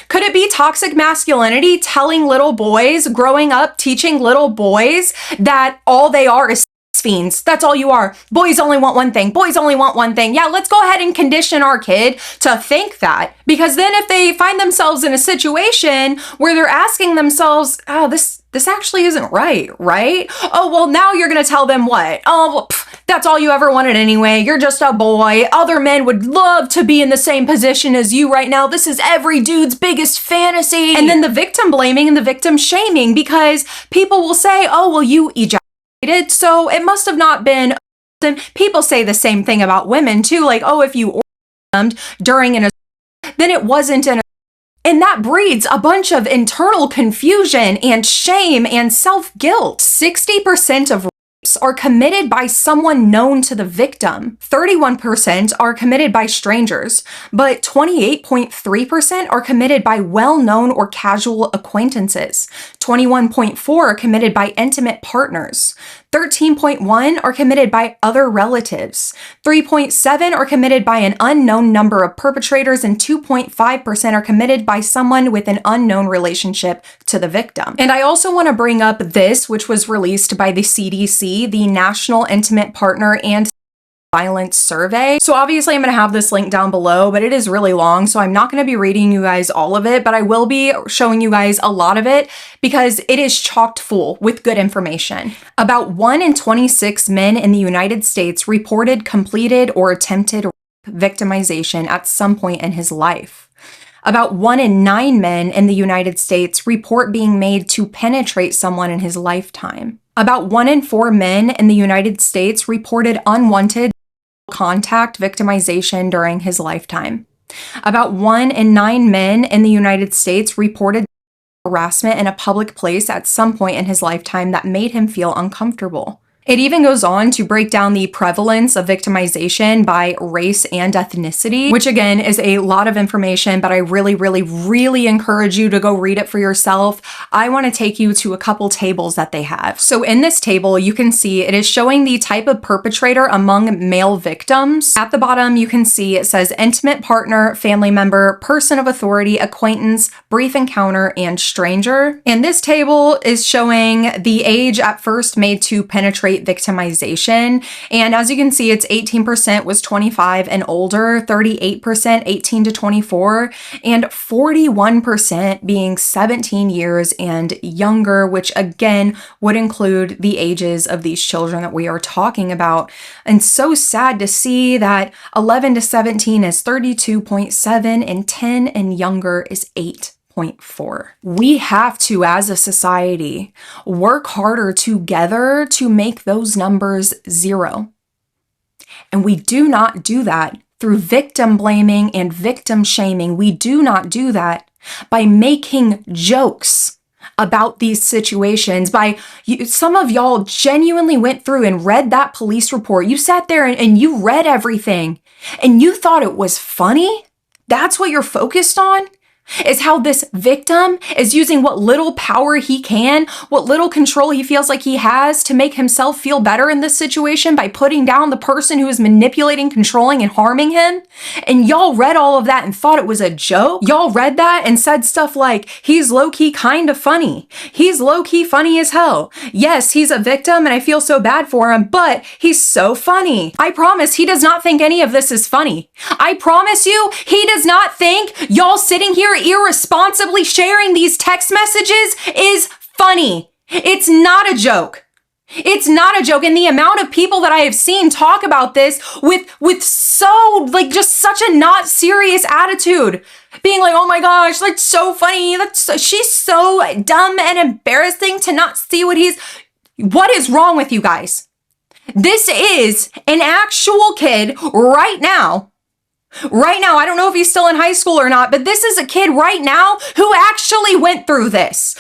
Could it be toxic masculinity telling little boys, growing up, teaching little boys that all they are is fiends? That's all you are. Boys only want one thing. Boys only want one thing. Yeah, let's go ahead and condition our kid to think that. Because then if they find themselves in a situation where they're asking themselves, oh, this actually isn't right? Oh, well, now you're going to tell them what? Oh, well, that's all you ever wanted anyway. You're just a boy. Other men would love to be in the same position as you right now. This is every dude's biggest fantasy. And then the victim blaming and the victim shaming, because people will say, oh, well, you ejaculated, so it must have not been. Then people say the same thing about women too, like, oh, if you orgasmed during then it wasn't an. And that breeds a bunch of internal confusion and shame and self-guilt. 60% of rapes are committed by someone known to the victim. 31% are committed by strangers, but 28.3% are committed by well-known or casual acquaintances. 21.4% are committed by intimate partners. 13.1% are committed by other relatives. 3.7% are committed by an unknown number of perpetrators, and 2.5% are committed by someone with an unknown relationship to the victim. And I also want to bring up this, which was released by the CDC, the National Intimate Partner and Violence Survey. So obviously I'm going to have this link down below, but it is really long, so I'm not going to be reading you guys all of it, but I will be showing you guys a lot of it because it is chocked full with good information. About 1 in 26 men in the United States reported completed or attempted victimization at some point in his life. About 1 in 9 men in the United States report being made to penetrate someone in his lifetime. About 1 in 4 men in the United States reported unwanted contact victimization during his lifetime. About 1 in 9 men in the United States reported harassment in a public place at some point in his lifetime that made him feel uncomfortable. It even goes on to break down the prevalence of victimization by race and ethnicity, which again is a lot of information, but I really encourage you to go read it for yourself. I want to take you to a couple tables that they have. So in this table, you can see it is showing the type of perpetrator among male victims. At the bottom, you can see it says intimate partner, family member, person of authority, acquaintance, brief encounter, and stranger. And this table is showing the age at first made to penetrate victimization. And as you can see, it's 18% was 25 and older, 38% 18 to 24, and 41% being 17 years and younger, which again would include the ages of these children that we are talking about. And so sad to see that 11 to 17 is 32.7 and 10 and younger is 8.7. point 4. We have to, as a society, work harder together to make those numbers 0. And we do not do that through victim blaming and victim shaming. We do not do that by making jokes about these situations. Some of y'all genuinely went through and read that police report. You sat there and you read everything and you thought it was funny. That's what you're focused on? Is how this victim is using what little power he can, what little control he feels like he has to make himself feel better in this situation by putting down the person who is manipulating, controlling, and harming him. And y'all read all of that and thought it was a joke. Y'all read that and said stuff like, he's low-key kind of funny. He's low-key funny as hell. Yes, he's a victim and I feel so bad for him, but he's so funny. I promise he does not think any of this is funny. I promise you, he does not think y'all sitting here irresponsibly sharing these text messages is funny. It's not a joke. It's not a joke. And the amount of people that I have seen talk about this with so, like, just such a not serious attitude, being like, oh my gosh, that's so funny. She's so dumb and embarrassing to not see what is wrong with you guys? This is an actual kid right now. I don't know if he's still in high school or not, but this is a kid right now who actually went through this,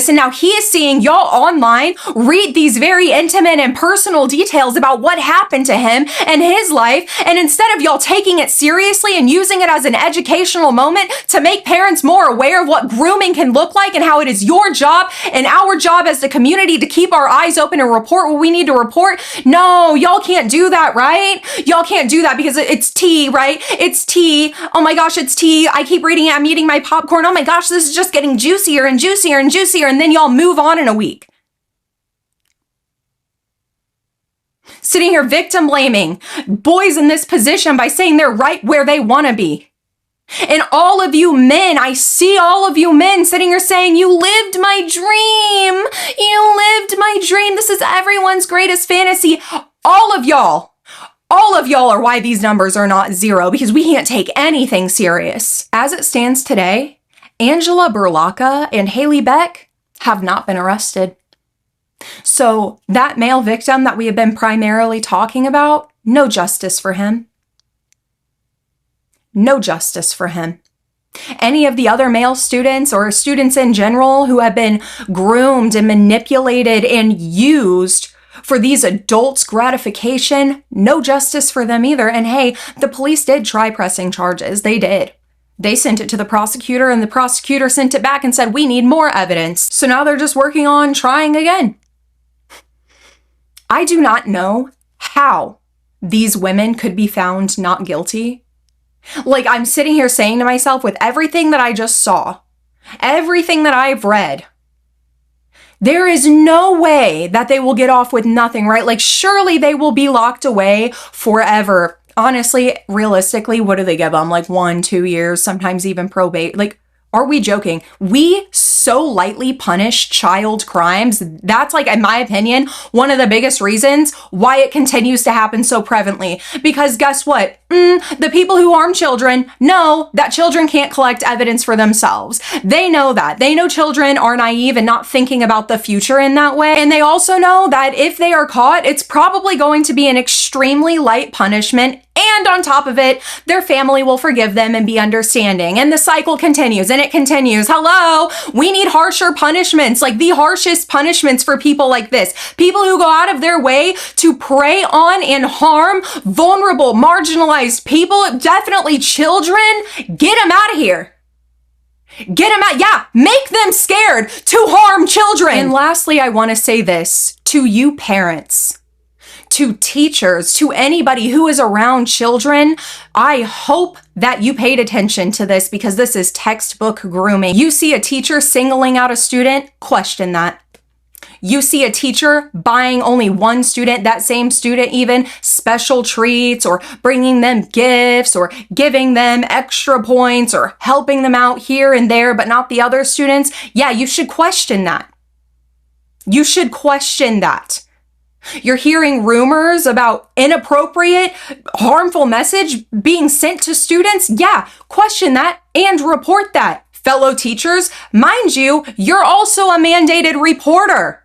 and now he is seeing y'all online read these very intimate and personal details about what happened to him and his life, and instead of y'all taking it seriously and using it as an educational moment to make parents more aware of what grooming can look like and how it is your job and our job as the community to keep our eyes open and report what we need to report. No, y'all can't do that, right? Y'all can't do that because it's tea, right? It's tea. Oh my gosh, it's tea. I keep reading it. I'm eating my popcorn. Oh my gosh, this is just getting juicier and juicier and juicier. And then y'all move on in a week. Sitting here victim blaming boys in this position by saying they're right where they want to be. And all of you men, I see all of you men sitting here saying, you lived my dream. You lived my dream. This is everyone's greatest fantasy. All of y'all are why these numbers are not 0, because we can't take anything serious. As it stands today, Angela Burlaka and Haley Beck have not been arrested. So that male victim that we have been primarily talking about, no justice for him. No justice for him. Any of the other male students or students in general who have been groomed and manipulated and used for these adults' gratification, no justice for them either. And hey, the police did try pressing charges. They did. They sent it to the prosecutor and the prosecutor sent it back and said, we need more evidence. So now they're just working on trying again. I do not know how these women could be found not guilty. Like, I'm sitting here saying to myself, with everything that I just saw, everything that I've read, there is no way that they will get off with nothing, right? Like, surely they will be locked away forever. Honestly, realistically, what do they give them? Like 1-2 years, sometimes even probate. Like, are we joking? We so lightly punish child crimes. That's, like, in my opinion, one of the biggest reasons why it continues to happen so prevalently. Because guess what? The people who harm children know that children can't collect evidence for themselves. They know that. They know children are naive and not thinking about the future in that way. And they also know that if they are caught, it's probably going to be an extremely light punishment. And on top of it, their family will forgive them and be understanding. And the cycle continues and it continues. Hello, we need harsher punishments, like the harshest punishments for people like this. People who go out of their way to prey on and harm vulnerable, marginalized people, definitely children. Get them out of here. Get them out. Yeah, make them scared to harm children. And lastly, I want to say this to you parents, to teachers, to anybody who is around children. I hope that you paid attention to this because this is textbook grooming. You see a teacher singling out a student, question that. You see a teacher buying only one student, that same student even, special treats or bringing them gifts or giving them extra points or helping them out here and there, but not the other students. Yeah, you should question that. You should question that. You're hearing rumors about inappropriate, harmful message being sent to students. Yeah, question that and report that. Fellow teachers, mind you, you're also a mandated reporter.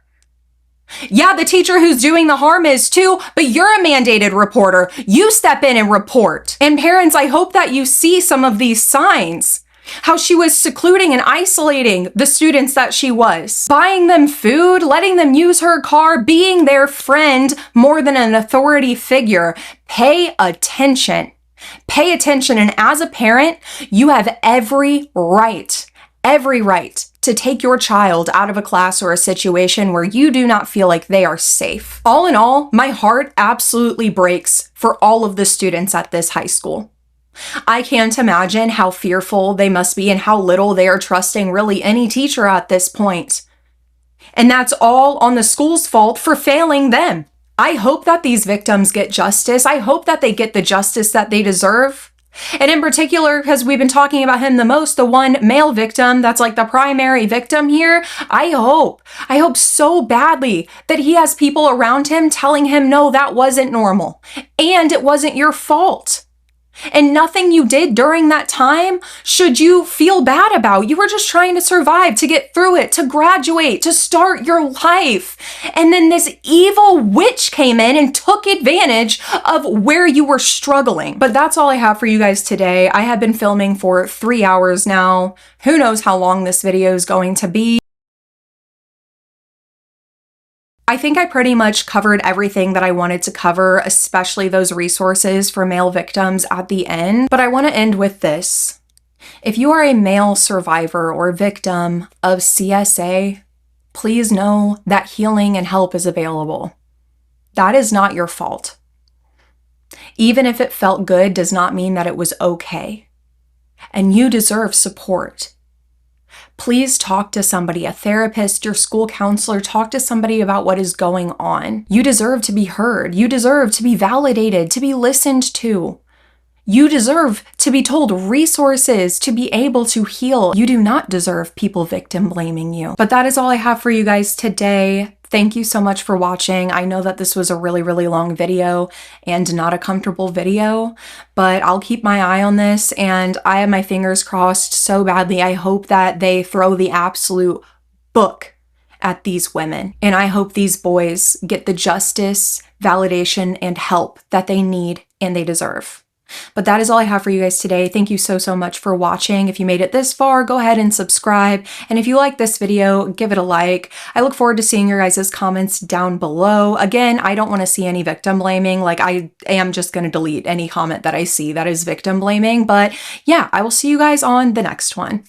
Yeah, the teacher who's doing the harm is too, but you're a mandated reporter. You step in and report. And parents, I hope that you see some of these signs. How she was secluding and isolating the students that she was, buying them food, letting them use her car, being their friend more than an authority figure. Pay attention. Pay attention. And as a parent, you have every right to take your child out of a class or a situation where you do not feel like they are safe. All in all, my heart absolutely breaks for all of the students at this high school. I can't imagine how fearful they must be and how little they are trusting really any teacher at this point. And that's all on the school's fault for failing them. I hope that these victims get justice. I hope that they get the justice that they deserve. And in particular, because we've been talking about him the most, the one male victim that's like the primary victim here, I hope so badly that he has people around him telling him, no, that wasn't normal. And it wasn't your fault. And nothing you did during that time should you feel bad about. You were just trying to survive, to get through it, to graduate, to start your life. And then this evil witch came in and took advantage of where you were struggling. But that's all I have for you guys today. I have been filming for 3 hours now. Who knows how long this video is going to be. I think I pretty much covered everything that I wanted to cover, especially those resources for male victims at the end. But I want to end with this. If you are a male survivor or victim of CSA, please know that healing and help is available. That is not your fault. Even if it felt good does not mean that it was okay. And you deserve support. Please talk to somebody, a therapist, your school counselor, talk to somebody about what is going on. You deserve to be heard. You deserve to be validated, to be listened to. You deserve to be told resources to be able to heal. You do not deserve people victim blaming you. But that is all I have for you guys today. Thank you so much for watching. I know that this was a really, really long video and not a comfortable video, but I'll keep my eye on this and I have my fingers crossed so badly. I hope that they throw the absolute book at these women. And I hope these boys get the justice, validation, and help that they need and they deserve. But that is all I have for you guys today. Thank you so, so much for watching. If you made it this far, go ahead and subscribe. And if you like this video, give it a like. I look forward to seeing your guys' comments down below. Again, I don't want to see any victim blaming. Like, I am just going to delete any comment that I see that is victim blaming. But yeah, I will see you guys on the next one.